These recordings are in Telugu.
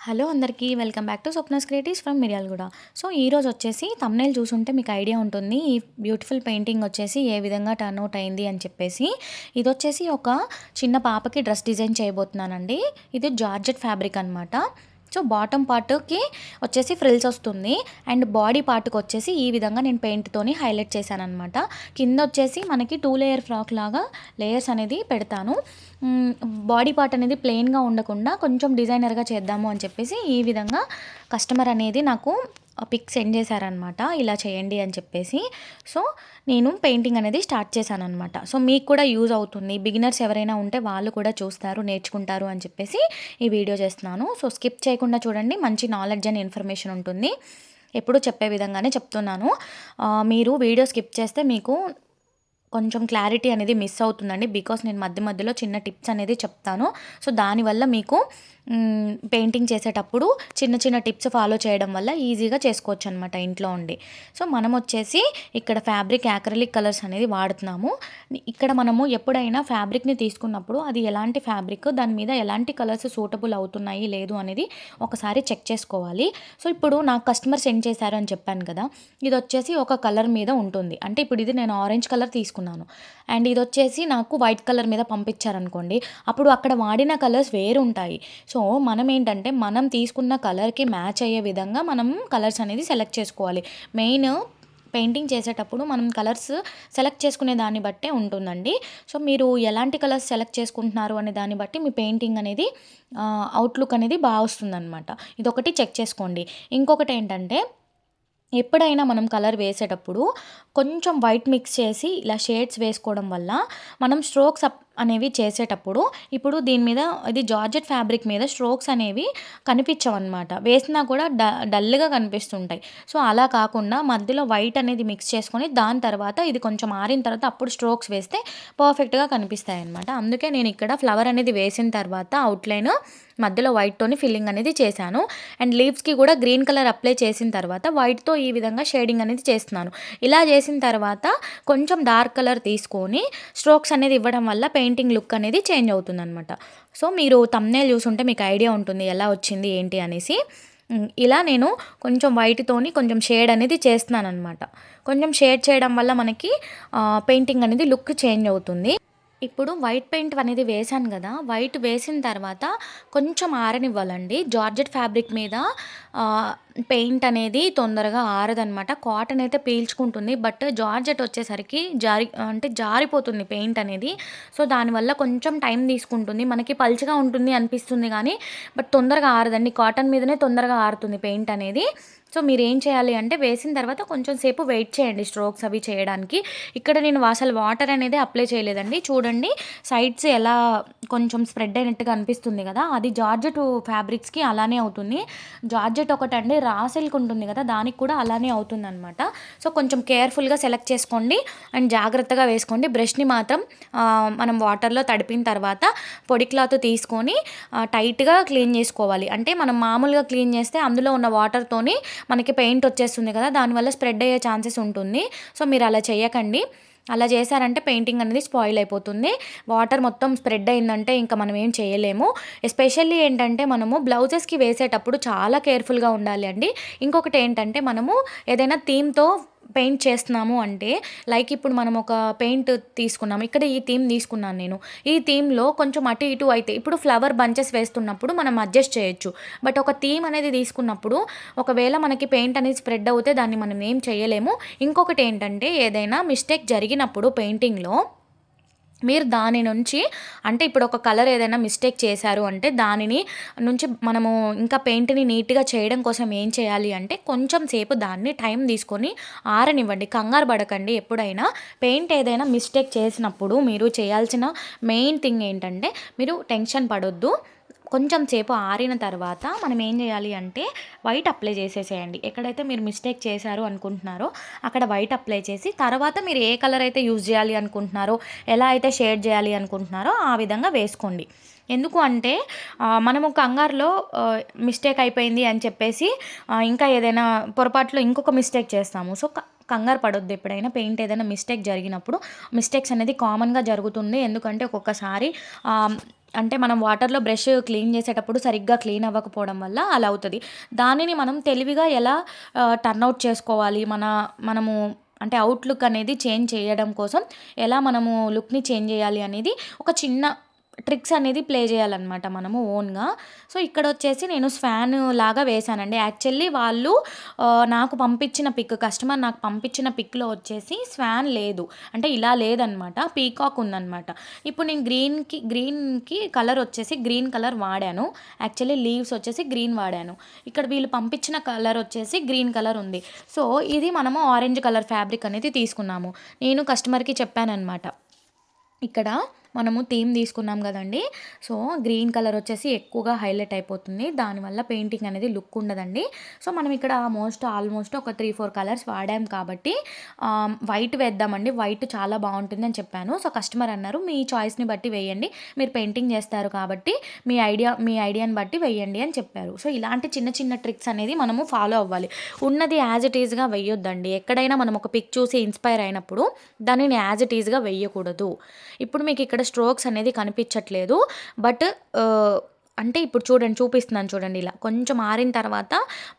హలో అందరికీ welcome back to Swapna's creatives from Miryalaguda. So ఈరోజు వచ్చేసి థంబ్నెయిల్ చూసుంటే మీకు ఐడియా ఉంటుంది. ఈ బ్యూటిఫుల్ పెయింటింగ్ వచ్చేసి ఏ విధంగా టర్న్ అవుట్ అయింది అని చెప్పేసి. ఇది వచ్చేసి ఒక చిన్న పాపకి డ్రెస్ డిజైన్ చేయబోతున్నానండి. ఇది జార్జెట్ ఫ్యాబ్రిక్ అనమాట. సో బాటమ్ పార్ట్కి వచ్చేసి ఫ్రిల్స్ వస్తుంది అండ్ బాడీ పార్ట్కి వచ్చేసి ఈ విధంగా నేను పెయింట్తోని హైలైట్ చేశాను అనమాట. కింద వచ్చేసి మనకి 2 లేయర్ ఫ్రాక్ లాగా లేయర్స్ అనేది పెడతాను. బాడీ పార్ట్ అనేది ప్లెయిన్గా ఉండకుండా కొంచెం డిజైనర్గా చేద్దాము అని చెప్పేసి ఈ విధంగా కస్టమర్ అనేది నాకు పిక్ సెండ్ చేశారనమాట, ఇలా చేయండి అని చెప్పేసి. సో నేను పెయింటింగ్ అనేది స్టార్ట్ చేశాను అనమాట. సో మీకు కూడా యూజ్ అవుతుంది, బిగినర్స్ ఎవరైనా ఉంటే వాళ్ళు కూడా చూస్తారు, నేర్చుకుంటారు అని చెప్పేసి ఈ వీడియో చేస్తున్నాను. సో స్కిప్ చేయకుండా చూడండి, మంచి నాలెడ్జ్ అండ్ ఇన్ఫర్మేషన్ ఉంటుంది. ఎప్పుడు చెప్పే విధంగానే చెప్తున్నాను. మీరు వీడియో స్కిప్ చేస్తే మీకు కొంచెం క్లారిటీ అనేది మిస్ అవుతుందండి. బికాస్ నేను మధ్య మధ్యలో చిన్న టిప్స్ అనేది చెప్తాను. సో దానివల్ల మీకు పెయింటింగ్ చేసేటప్పుడు చిన్న చిన్న టిప్స్ ఫాలో చేయడం వల్ల ఈజీగా చేసుకోవచ్చు అనమాట ఇంట్లో ఉండి. సో మనం వచ్చేసి ఇక్కడ ఫ్యాబ్రిక్ యాక్రిలిక్ కలర్స్ అనేది వాడుతున్నాము. ఇక్కడ మనము ఎప్పుడైనా ఫ్యాబ్రిక్ని తీసుకున్నప్పుడు అది ఎలాంటి ఫ్యాబ్రిక్, దాని మీద ఎలాంటి కలర్స్ సూటబుల్ అవుతున్నాయి లేదు అనేది ఒకసారి చెక్ చేసుకోవాలి. సో ఇప్పుడు నాకు కస్టమర్ సెండ్ చేశారు అని చెప్పాను కదా, ఇది వచ్చేసి ఒక కలర్ మీద ఉంటుంది. అంటే ఇప్పుడు ఇది నేను ఆరెంజ్ కలర్ తీసుకున్నాను అండ్ ఇది వచ్చేసి నాకు వైట్ కలర్ మీద పంపించారనుకోండి, అప్పుడు అక్కడ వాడిన కలర్స్ వేరు ఉంటాయి. సో మనం ఏంటంటే మనం తీసుకున్న కలర్కి మ్యాచ్ అయ్యే విధంగా మనం కలర్స్ అనేది సెలెక్ట్ చేసుకోవాలి. మెయిన్ పెయింటింగ్ చేసేటప్పుడు మనం కలర్స్ సెలెక్ట్ చేసుకునే దాన్ని బట్టే ఉంటుందండి. సో మీరు ఎలాంటి కలర్స్ సెలెక్ట్ చేసుకుంటున్నారు అనే దాన్ని బట్టి మీ పెయింటింగ్ అనేది అవుట్లుక్ అనేది బాగా వస్తుందన్నమాట. ఇదొకటి చెక్ చేసుకోండి. ఇంకొకటి ఏంటంటే, ఎప్పుడైనా మనం కలర్ వేసేటప్పుడు కొంచెం వైట్ మిక్స్ చేసి ఇలా షేడ్స్ వేసుకోవడం వల్ల మనం స్ట్రోక్స్ అప్ అనేవి చేసేటప్పుడు, ఇప్పుడు దీని మీద ఇది జార్జెట్ ఫ్యాబ్రిక్ మీద స్ట్రోక్స్ అనేవి కనిపించవన్నమాట, వేసినా కూడా డల్గా కనిపిస్తుంటాయి. సో అలా కాకుండా మధ్యలో వైట్ అనేది మిక్స్ చేసుకొని దాని తర్వాత ఇది కొంచెం ఆరిన తర్వాత అప్పుడు స్ట్రోక్స్ వేస్తే పర్ఫెక్ట్గా కనిపిస్తాయి అన్నమాట. అందుకే నేను ఇక్కడ ఫ్లవర్ అనేది వేసిన తర్వాత అవుట్లైన్ మధ్యలో వైట్తోని ఫిల్లింగ్ అనేది చేశాను అండ్ లీవ్స్కి కూడా గ్రీన్ కలర్ అప్లై చేసిన తర్వాత వైట్తో ఈ విధంగా షేడింగ్ అనేది చేస్తున్నాను. ఇలా చేసిన తర్వాత కొంచెం డార్క్ కలర్ తీసుకొని స్ట్రోక్స్ అనేది ఇవ్వడం వల్ల పెయింటింగ్ లుక్ అనేది చేంజ్ అవుతుందన్నమాట. సో మీరు థంబ్నెయిల్ చూసుంటే మీకు ఐడియా ఉంటుంది ఎలా వచ్చింది ఏంటి అనేసి. ఇలా నేను కొంచెం వైట్తోని కొంచెం షేడ్ అనేది చేస్తున్నాను అనమాట. కొంచెం షేడ్ చేయడం వల్ల మనకి పెయింటింగ్ అనేది లుక్ చేంజ్ అవుతుంది. ఇప్పుడు వైట్ పెయింట్ అనేది వేశాను కదా, వైట్ వేసిన తర్వాత కొంచెం ఆరనివ్వాలండి. జార్జెట్ ఫ్యాబ్రిక్ మీద పెయింట్ అనేది తొందరగా ఆరదనమాట. కాటన్ అయితే పీల్చుకుంటుంది, బట్ జార్జెట్ వచ్చేసరికి జారిపోతుంది పెయింట్ అనేది. సో దానివల్ల కొంచెం టైం తీసుకుంటుంది, మనకి పల్చగా ఉంటుంది అనిపిస్తుంది కానీ బట్ తొందరగా ఆరదండి. కాటన్ మీదనే తొందరగా ఆరుతుంది పెయింట్ అనేది. సో మీరు ఏం చేయాలి అంటే, వేసిన తర్వాత కొంచెం సేపు వెయిట్ చేయండి స్ట్రోక్స్ అవి చేయడానికి. ఇక్కడ నేను అసలు వాటర్ అనేది అప్లై చేయలేదండి. చూడండి సైడ్స్ ఎలా కొంచెం స్ప్రెడ్ అయినట్టుగా అనిపిస్తుంది కదా, అది జార్జెట్ ఫ్యాబ్రిక్స్కి అలానే అవుతుంది. జార్జెట్ ఒకటండి, రా సిల్క్ ఉంటుంది కదా, దానికి కూడా అలానే అవుతుంది అనమాట. సో కొంచెం కేర్ఫుల్గా సెలెక్ట్ చేసుకోండి అండ్ జాగ్రత్తగా వేసుకోండి. బ్రష్ని మాత్రం మనం వాటర్లో తడిపిన తర్వాత పొడి క్లాత్ తీసుకొని టైట్గా క్లీన్ చేసుకోవాలి. అంటే మనం మామూలుగా క్లీన్ చేస్తే అందులో ఉన్న వాటర్తోని మనకి పెయింట్ వచ్చేస్తుంది కదా, దానివల్ల స్ప్రెడ్ అయ్యే ఛాన్సెస్ ఉంటుంది. సో మీరు అలా చేయకండి. అలా చేశారంటే పెయింటింగ్ అనేది స్పాయిల్ అయిపోతుంది. వాటర్ మొత్తం స్ప్రెడ్ అయిందంటే ఇంకా మనం ఏం చేయలేము. ఎస్పెషల్లీ ఏంటంటే, మనము బ్లౌజెస్కి వేసేటప్పుడు చాలా కేర్ఫుల్గా ఉండాలి అండి. ఇంకొకటి ఏంటంటే, మనము ఏదైనా థీమ్తో పెయింట్ చేస్తున్నాము అంటే, లైక్ ఇప్పుడు మనం ఒక పెయింట్ తీసుకున్నాము, ఇక్కడ ఈ థీమ్ తీసుకున్నాను నేను. ఈ థీమ్లో కొంచెం అటు ఇటు అయితే, ఇప్పుడు ఫ్లవర్ బంచెస్ వేస్తున్నప్పుడు మనం అడ్జస్ట్ చేయొచ్చు. బట్ ఒక థీమ్ అనేది తీసుకున్నప్పుడు ఒకవేళ మనకి పెయింట్ అనేది స్ప్రెడ్ అవుతే దాన్ని మనం ఏం చేయలేము. ఇంకొకటి ఏంటంటే, ఏదైనా మిస్టేక్ జరిగినప్పుడు పెయింటింగ్లో మీరు దాని నుంచి, అంటే ఇప్పుడు ఒక కలర్ ఏదైనా మిస్టేక్ చేశారు అంటే దానిని నుంచి మనము ఇంకా పెయింట్ని నీట్గా చేయడం కోసం ఏం చేయాలి అంటే, కొంచెం సేపు దాన్ని టైం తీసుకొని ఆరనివ్వండి. కంగారు పడకండి. ఎప్పుడైనా పెయింట్ ఏదైనా మిస్టేక్ చేసినప్పుడు మీరు చేయాల్సిన మెయిన్ థింగ్ ఏంటంటే, మీరు టెన్షన్ పడొద్దు. కొంచెం సేపు ఆరిన తర్వాత మనం ఏం చేయాలి అంటే, వైట్ అప్లై చేసేసేయండి. ఎక్కడైతే మీరు మిస్టేక్ చేశారు అనుకుంటున్నారో అక్కడ వైట్ అప్లై చేసి, తర్వాత మీరు ఏ కలర్ అయితే యూజ్ చేయాలి అనుకుంటున్నారో, ఎలా అయితే షేడ్ చేయాలి అనుకుంటున్నారో ఆ విధంగా వేసుకోండి. ఎందుకు అంటే, మనము కంగారులో మిస్టేక్ అయిపోయింది అని చెప్పేసి ఇంకా ఏదైనా పొరపాటులో ఇంకొక మిస్టేక్ చేస్తాము. సో కంగారు పడొద్దు. ఎప్పుడైనా పెయింట్ ఏదైనా మిస్టేక్ జరిగినప్పుడు, మిస్టేక్స్ అనేది కామన్గా జరుగుతుంది. ఎందుకంటే ఒక్కొక్కసారి అంటే మనం వాటర్‌లో బ్రష్ క్లీన్ చేసేటప్పుడు సరిగ్గా క్లీన్ అవ్వకపోవడం వల్ల అలా అవుతది. దానిని మనం తెలివిగా ఎలా టర్న్ ఔట్ చేసుకోవాలి, మనము అంటే అవుట్‌లుక్ అనేది చేంజ్ చేయడం కోసం ఎలా మనము లుక్‌ని చేంజ్ చేయాలి అనేది ఒక చిన్న ట్రిక్స్ అనేది ప్లే చేయాలనమాట మనము ఓన్‌గా. సో, ఇక్కడొచ్చేసి నేను స్వాన్ లాగా వేశానండి. యాక్చువల్లీ వాళ్ళు నాకు పంపించిన కస్టమర్ నాకు పంపించిన పిక్‌లో వచ్చేసి స్వాన్ లేదు. అంటే ఇలా లేదనమాట. పీకాక్ ఉందనమాట. ఇప్పుడు నేను గ్రీన్‌కి కలర్ వచ్చేసి గ్రీన్ కలర్ వాడాను. యాక్చువల్లీ లీవ్స్ వచ్చేసి గ్రీన్ వాడాను. ఇక్కడ వీళ్ళు పంపించిన కలర్ వచ్చేసి గ్రీన్ కలర్ ఉంది. సో, ఇది మనము ఆరెంజ్ కలర్ ఫ్యాబ్రిక్ అనేది తీసుకున్నాము. నేను కస్టమర్‌కి చెప్పాననమాట. ఇక్కడ మనము థీమ్ తీసుకున్నాం కదండీ! సో, గ్రీన్ కలర్ వచ్చేసి ఎక్కువగా హైలైట్ అయిపోతుంది. దానివల్ల పెయింటింగ్ అనేది లుక్ ఉండదండి. సో, మనం ఇక్కడ ఆల్మోస్ట్ ఒక 3, 4 కలర్స్ వాడాం కాబట్టి వైట్ వేద్దామండి. వైట్ చాలా బావుంటుందని చెప్పాను. సో, కస్టమర్ అన్నారు, "మీ చాయిస్‌ని బట్టి వేయండి. మీరు పెయింటింగ్ చేస్తారు కాబట్టి మీ ఐడియాని బట్టి వేయండి" అని చెప్పారు. సో, ఇలాంటి చిన్న చిన్న ట్రిక్స్ అనేది మనము ఫాలో అవ్వాలి. ఉన్నది యాజ్ ఇట్ ఈస్‌గా వేయొద్దండి. ఎక్కడైనా మనం ఒక పిక్ చూసి ఇన్‌స్పైర్ అయినప్పుడు దానిని యాజ్ ఇట్ ఈస్‌గా వేయకూడదు. ఇప్పుడు మీకు ఇక్కడ స్ట్రోక్స్ అనేది కనిపించట్లేదు. బట్ అంటే ఇప్పుడు చూపిస్తున్నాను చూడండి ఇలా. కొంచెం ఆరిన తర్వాత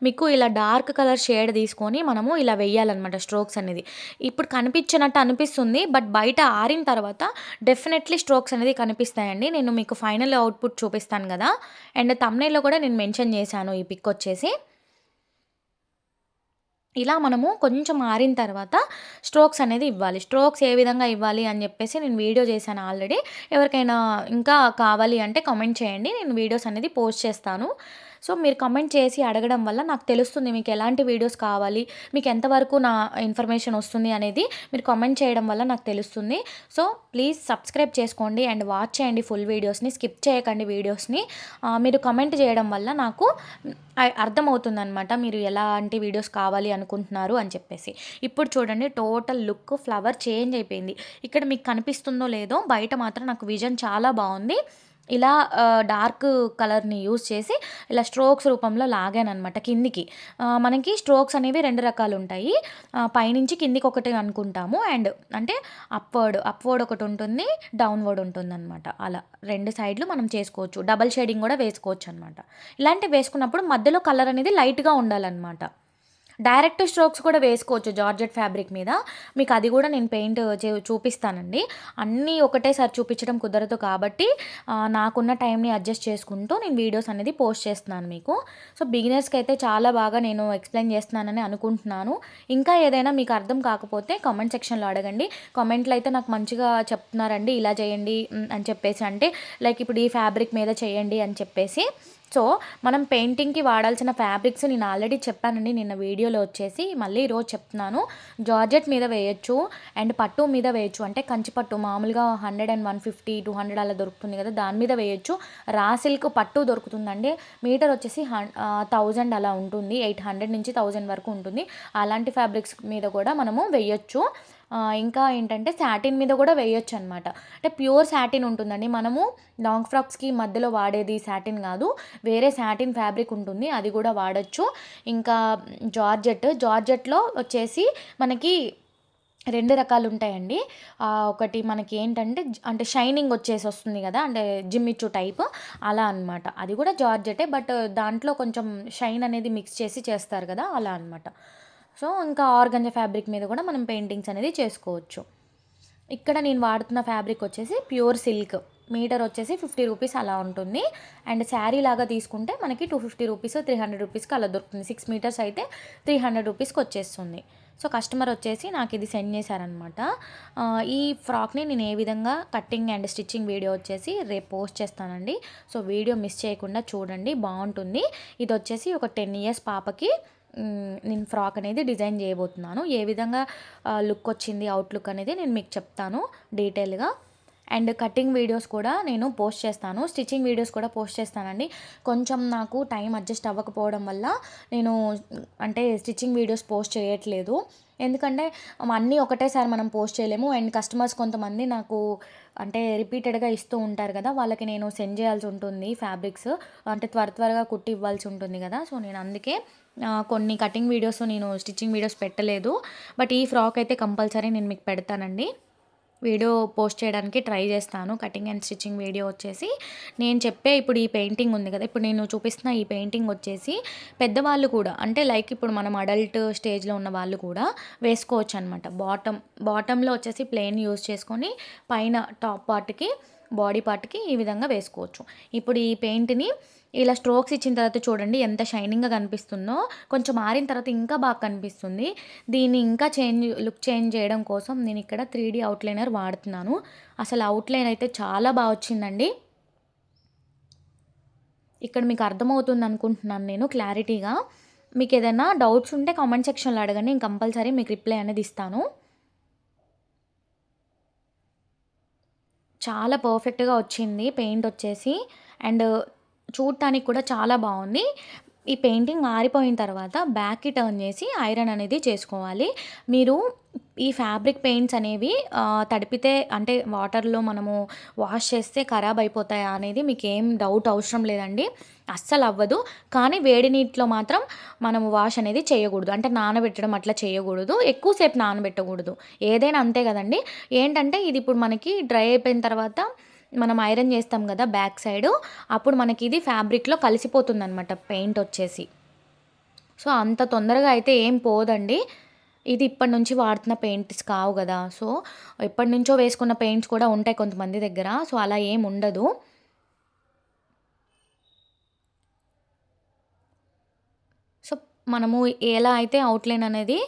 మీకు ఇలా డార్క్ కలర్ షేడ్ తీసుకొని మనము ఇలా వేయాలనమాట స్ట్రోక్స్ అనేది. ఇప్పుడు కనిపించినట్టు అనిపిస్తుంది. బట్ బయట ఆరిన తర్వాత డెఫినెట్‌లీ స్ట్రోక్స్ అనేది కనిపిస్తాయండి. నేను మీకు ఫైనల్ అవుట్‌పుట్ చూపిస్తాను గదా! అండ్ థంబ్‌నెయిల్‌లో కూడా నేను మెన్షన్ చేశాను ఈ పిక్ వచ్చేసి. ఇలా మనము కొంచెం ఆరిన తర్వాత స్ట్రోక్స్ అనేది ఇవ్వాలి. స్ట్రోక్స్ ఏ విధంగా ఇవ్వాలి అని చెప్పేసి నేను వీడియో చేశాను ఆల్రెడీ. ఎవరికైనా ఇంకా కావాలి అంటే కామెంట్ చేయండి. నేను వీడియోస్ అనేది పోస్ట్ చేస్తాను. సో, మీరు కామెంట్ చేసి అడగడం వల్ల నాకు తెలుస్తుంది మీకు ఎలాంటి వీడియోస్ కావాలి, మీకు ఎంతవరకు నా ఇన్ఫర్మేషన్ వస్తుంది అనేది మీరు కామెంట్ చేయడం వల్ల నాకు తెలుస్తుంది. సో, ప్లీజ్ సబ్స్క్రైబ్ చేసుకోండి అండ్ వాచ్ చేయండి ఫుల్ వీడియోస్‌ని. స్కిప్ చేయకండి వీడియోస్‌ని. మీరు కామెంట్ చేయడం వల్ల నాకు అర్థమవుతుందనమాట. మీరు ఎలాంటి వీడియోస్ కావాలి అనుకుంటున్నారు అని చెప్పేసి. ఇప్పుడు చూడండి టోటల్ లుక్ ఫ్లవర్ చేంజ్ అయిపోయింది. ఇక్కడ మీకు కనిపిస్తుందో లేదో బయట మాత్రం నాకు విజన్ చాలా బావుంది. ఇలా డార్క్ కలర్‌ని యూజ్ చేసి ఇలా స్ట్రోక్స్ రూపంలో లాగాననమాట కిందికి. మనకి స్ట్రోక్స్ అనేవి 2 రకాలుంటాయి. పైనుంచి కిందికి ఒకటి అనుకుంటాము. అండ్ అంటే అప్‌వర్డ్ ఒకటుంటుంది. డౌన్‌వర్డ్ ఉంటుందనమాట. అలా 2 సైడ్‌లు మనం చేసుకోవచ్చు. డబుల్ షేడింగ్ గూడా వేసుకోవచ్చనమాట. ఇలాంటివి వేసుకున్నప్పుడు మధ్యలో కలర్ అనేది లైట్‌గా ఉండాలనమాట. డైరెక్ట్ స్ట్రోక్స్ కూడా వేసుకోవచ్చు జార్జెట్ ఫ్యాబ్రిక్ మీద. మీకు అది కూడా నేను పెయింట్ చూపిస్తానండి. అన్నీ ఒకటేసారి చూపించడం కుదరదు కాబట్టి నాకున్న టైంని అడ్జస్ట్ చేసుకుంటూ నేను వీడియోస్ అనేది పోస్ట్ చేస్తున్నాను మీకు. సో, బిగినర్స్‌కి అయితే చాలా బాగా నేను ఎక్స్‌ప్లెయిన్ చేస్తున్నానని అనుకుంటున్నాను. ఇంకా ఏదైనా మీకు అర్థం కాకపోతే కామెంట్ సెక్షన్‌లో అడగండి. కామెంట్‌లో అయితే నాకు మంచిగా చెప్తున్నారండి, ఇలా చేయండి అని చెప్పేసి. అంటే లైక్ ఇప్పుడు ఈ ఫ్యాబ్రిక్ మీద చేయండి అని చెప్పేసి. సో, మనం పెయింటింగ్‌కి వాడాల్సిన ఫ్యాబ్రిక్స్ నేను ఆల్రెడీ చెప్పానండి నిన్న వీడియోలో వచ్చేసి. మళ్ళీ ఈరోజు చెప్తున్నాను. జార్జెట్ మీద వేయొచ్చు అండ్ పట్టు మీద వేయొచ్చు. అంటే కంచి పట్టు మామూలుగా 100 అండ్ 150, 200 అలా దొరుకుతుంది కదా! దాని మీద వేయొచ్చు. రా సిల్క్ పట్టు దొరుకుతుందండి. మీటర్ వచ్చేసి 1000 అలా ఉంటుంది. 800 నుంచి 1000 వరకు ఉంటుంది. అలాంటి ఫ్యాబ్రిక్స్ మీద కూడా మనము వేయొచ్చు. ఇంకా ఏంటంటే సాటిన్ మీద కూడా వేయొచ్చనమాట. అంటే ప్యూర్ సాటిన్ ఉంటుందండి. మనము లాంగ్ ఫ్రాక్స్‌కి మధ్యలో వాడేది సాటిన్ కాదు. వేరే సాటిన్ ఫ్యాబ్రిక్ ఉంటుంది. అది కూడా వాడొచ్చు. ఇంకా జార్జెట్‌లో వచ్చేసి మనకి 2 రకాలుంటాయండి. ఒకటి మనకి ఏంటంటే అంటే షైనింగ్ వచ్చేసి వస్తుంది కదా! అంటే జిమ్మిచ్చు టైప్ అలా అనమాట. అది కూడా జార్జెటే. బట్ దాంట్లో కొంచెం షైన్ అనేది మిక్స్ చేసి చేస్తారు కదా! అలా అనమాట. సో, ఇంకా ఆర్గంజా ఫ్యాబ్రిక్ మీద కూడా మనం పెయింటింగ్స్ అనేది చేసుకోవచ్చు. ఇక్కడ నేను వాడుతున్న ఫ్యాబ్రిక్ వచ్చేసి ప్యూర్ సిల్క్. మీటర్ వచ్చేసి 50 రూపీస్ అలా ఉంటుంది. అండ్ శారీ లాగా తీసుకుంటే మనకి 250 రూపీస్, 300 రూపీస్‌కి అలా దొరుకుతుంది. 6 మీటర్స్ అయితే 300 రూపీస్‌కి వచ్చేస్తుంది. సో, కస్టమర్ వచ్చేసి నాకు ఇది సెండ్ చేశారనమాట. ఈ ఫ్రాక్‌ని నేను ఏ విధంగా కటింగ్ అండ్ స్టిచ్చింగ్ వీడియో వచ్చేసి రేపు పోస్ట్ చేస్తానండి. సో, వీడియో మిస్ చేయకుండా చూడండి, బావుంటుంది. ఇది వచ్చేసి ఒక 10 ఇయర్స్ పాపకి నేను ఫ్రాక్ అనేది డిజైన్ చేయబోతున్నాను. ఏ విధంగా లుక్ వచ్చింది, అవుట్‌లుక్ అనేది నేను మీకు చెప్తాను డీటెయిల్‌గా. అండ్ కటింగ్ వీడియోస్ కూడా నేను పోస్ట్ చేస్తాను. స్టిచ్చింగ్ వీడియోస్ కూడా పోస్ట్ చేస్తానండి. కొంచెం నాకు టైం అడ్జస్ట్ అవ్వకపోవడం వల్ల నేను అంటే స్టిచ్చింగ్ వీడియోస్ పోస్ట్ చేయట్లేదు. ఎందుకంటే అన్నీ ఒకటేసారి మనం పోస్ట్ చేయలేము. అండ్ కస్టమర్స్ కొంతమంది నాకు అంటే రిపీటెడ్‌గా ఇస్తూ ఉంటారు కదా! వాళ్ళకి నేను సెండ్ చేయాల్సి ఉంటుంది ఫ్యాబ్రిక్స్. అంటే త్వరగా కుట్టి ఇవ్వాల్సి ఉంటుంది కదా! సో, నేను అందుకే కొన్ని కటింగ్ వీడియోస్ నేను స్టిచ్చింగ్ వీడియోస్ పెట్టలేదు. బట్ ఈ ఫ్రాక్ అయితే కంపల్సరీ నేను మీకు పెడతానండి. వీడియో పోస్ట్ చేయడానికి ట్రై చేస్తాను. కటింగ్ అండ్ స్టిచ్చింగ్ వీడియో వచ్చేసి నేను చెప్పే ఇప్పుడు ఈ పెయింటింగ్ ఉంది కదా, ఇప్పుడు నేను చూపిస్తున్న ఈ పెయింటింగ్ వచ్చేసి పెద్దవాళ్ళు కూడా, అంటే లైక్ ఇప్పుడు మనం అడల్ట్ స్టేజ్లో ఉన్న వాళ్ళు కూడా వేసుకోవచ్చు అనమాట. బాటంలో వచ్చేసి ప్లెయిన్ యూజ్ చేసుకొని పైన టాప్ పార్ట్కి బాడీ పార్ట్కి ఈ విధంగా వేసుకోవచ్చు. ఇప్పుడు ఈ పెయింట్ని ఇలా స్ట్రోక్స్ ఇచ్చిన తర్వాత చూడండి ఎంత షైనింగ్గా కనిపిస్తుందో. కొంచెం ఆరిన తర్వాత ఇంకా బాగా కనిపిస్తుంది. దీన్ని ఇంకా లుక్ చేంజ్ చేయడం కోసం నేను ఇక్కడ 3D అవుట్లైనర్ వాడుతున్నాను. అసలు అవుట్లైన్ అయితే చాలా బాగా వచ్చిందండి. ఇక్కడ మీకు అర్థమవుతుంది అనుకుంటున్నాను నేను క్లారిటీగా. మీకు ఏదైనా డౌట్స్ ఉంటే కామెంట్ సెక్షన్లో అడగండి, నేను కంపల్సరీ మీకు రిప్లై అనేది ఇస్తాను. చాలా పర్ఫెక్ట్‌గా వచ్చింది పెయింట్ వచ్చేసి. అండ్ చూడటానికి కూడా చాలా బాగుంది. ఈ పెయింటింగ్ ఆరిపోయిన తర్వాత బ్యాక్‌కి టర్న్ చేసి ఐరన్ అనేది చేసుకోవాలి. మీరు ఈ ఫ్యాబ్రిక్ పెయింట్స్ అనేవి తడిపితే అంటే వాటర్‌లో మనము వాష్ చేస్తే ఖరాబ్ అయిపోతాయా అనేది మీకేం డౌట్ అవసరం లేదండి. అస్సలు అవ్వదు. కానీ వేడి నీటిలో మాత్రం మనము వాష్ అనేది చేయకూడదు. అంటే నానబెట్టడం అట్లా చేయకూడదు. ఎక్కువ సేపు నానబెట్టకూడదు. ఏదైనా అంతే కదండీ. ఏంటంటే ఇది ఇప్పుడు మనకి డ్రై అయిపోయిన తర్వాత మనం ఐరన్ చేస్తాం కదా బ్యాక్ సైడు, అప్పుడు మనకి ఇది ఫ్యాబ్రిక్‌లో కలిసిపోతుందనమాట పెయింట్ వచ్చేసి. సో, అంత తొందరగా అయితే ఏం పోదండి. ఇది ఇప్పటి నుంచి వాడుతున్న పెయింట్స్ కావు కదా! సో, ఎప్పటినుంచో వేసుకున్న పెయింట్స్ కూడా ఉంటాయి కొంతమంది దగ్గర. సో, అలా ఏం ఉండదు. సో, మనము ఎలా అయితే అవుట్‌లైన్ అనేది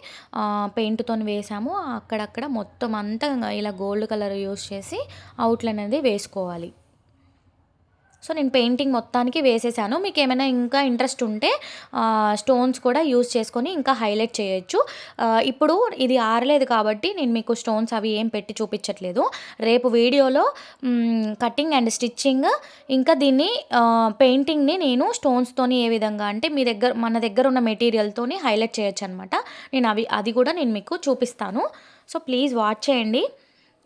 పెయింట్‌తోని వేసామో అక్కడక్కడ మొత్తం అంతా ఇలా గోల్డ్ కలర్ యూజ్ చేసి అవుట్‌లైన్ అనేది వేసుకోవాలి. సో, నేను పెయింటింగ్ మొత్తానికి వేసేసాను. మీకేమైనా ఇంకా ఇంట్రెస్ట్ ఉంటే స్టోన్స్ కూడా యూజ్ చేసుకొని ఇంకా హైలైట్ చేయొచ్చు. ఇప్పుడు ఇది ఆరలేదు కాబట్టి నేను మీకు స్టోన్స్ అవి ఏం పెట్టి చూపించట్లేదు. రేపు వీడియోలో కటింగ్ అండ్ స్టిచ్చింగ్ ఇంకా దీన్ని పెయింటింగ్‌ని నేను స్టోన్స్‌తోని ఏ విధంగా అంటే మన దగ్గర ఉన్న మెటీరియల్‌తోని హైలైట్ చేయొచ్చనమాట. అది కూడా నేను మీకు చూపిస్తాను. సో, ప్లీజ్ వాచ్ చేయండి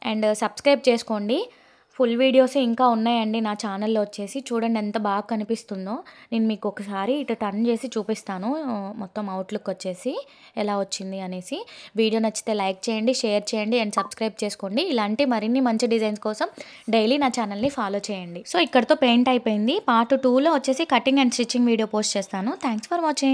అండ్ సబ్స్క్రైబ్ చేసుకోండి. ఫుల్ వీడియోస్ ఇంకా ఉన్నాయండి నా ఛానల్‌లో వచ్చేసి. చూడండి ఎంత బాగా కనిపిస్తుందో. నేను మీకు ఒకసారి ఇటు టర్న్ చేసి చూపిస్తాను. మొత్తం అవుట్‌లుక్ వచ్చేసి ఎలా వచ్చింది అనేసి. వీడియో నచ్చితే లైక్ చేయండి, షేర్ చేయండి అండ్ సబ్స్క్రైబ్ చేసుకోండి. ఇలాంటి మరిన్ని మంచి డిజైన్స్ కోసం డైలీ నా ఛానల్‌ని ఫాలో చేయండి. సో, ఇక్కడితో పెయింట్ అయిపోయింది. పార్ట్ 2లో వచ్చేసి cutting and stitching video post చేస్తాను. Thanks for watching.